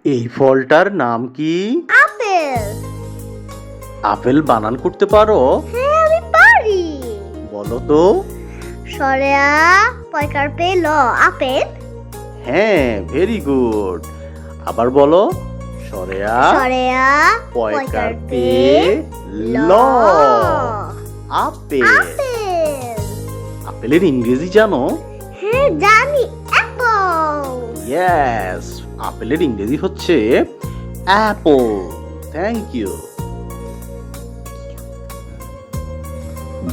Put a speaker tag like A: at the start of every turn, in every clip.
A: এই ফলটার নাম কি?
B: আপেল।
A: আপেল বানান করতে পারো?
B: হ্যাঁ, আমি পারি।
A: বলো তো।
B: সরেয়া পয়কার পে ল আপেল।
A: হ্যাঁ, ভেরি গুড। আবার বলো। সরেয়া
B: সরেয়া
A: পয়কার পে ল আপেল।
B: আপেল।
A: আপেলের ইংরেজি জানো?
B: হ্যাঁ, জানি, অ্যাপল।
A: ইয়েস, আপেলের ইংরেজি হচ্ছে অ্যাপল। Thank you.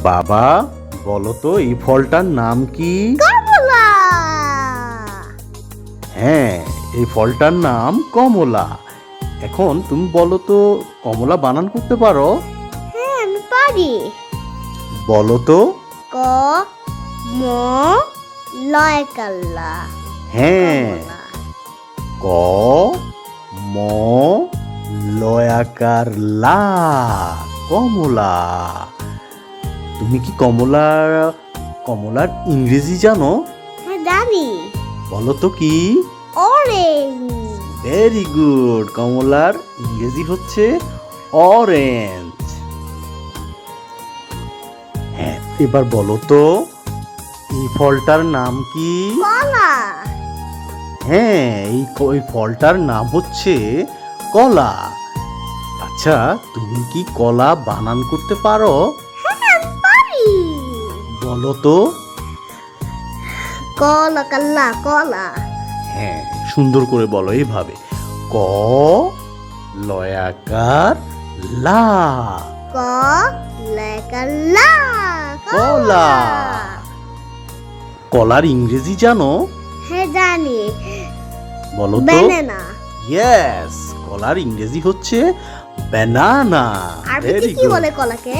A: বাবা, বলো তো এই ফলটার নাম কি?
B: কমলা।
A: হ্যাঁ, এই ফলটার নাম কমলা। এখন তুমি বলো তো, কমলা বানান করতে পারো?
B: হ্যাঁ, আমি পারি।
A: বলো তো।
B: ক ম লয় কাল্লা।
A: হ্যাঁ,
B: কমলা।
A: ক ম লয়াকার লা, কমলা। তুমি কি কমলার ইংরেজি জানো?
B: হ্যাঁ, জানি,
A: বলো তো কি?
B: অরেঞ্জ।
A: Very good. কমলার ইংরেজি হচ্ছে অরেঞ্জ। হ্যাঁ, এবার বলো তো এই ফলটার নাম কি?
B: কলা।
A: হ্যাঁ, এই ফলটার নাম হচ্ছে কলা। আচ্ছা, তুমি কি কলা বানান করতে পারো?
B: হ্যাঁ, আমি পারি।
A: বলো তো।
B: কলা কাল্লা কলা।
A: হ্যাঁ, সুন্দর করে বলো এইভাবে। ক লয়াকার লা,
B: ক লয় কাল্লা
A: কলা। কলার ইংরেজি জানো?
B: হ্যাঁ, জানি,
A: বলো তো।
B: ব্যানানা।
A: ইয়েস, কলার ইংরেজি হচ্ছে ব্যানানা।
B: আরবিতে
A: ভেরি
B: কি
A: গুড।
B: বলে কলাকে?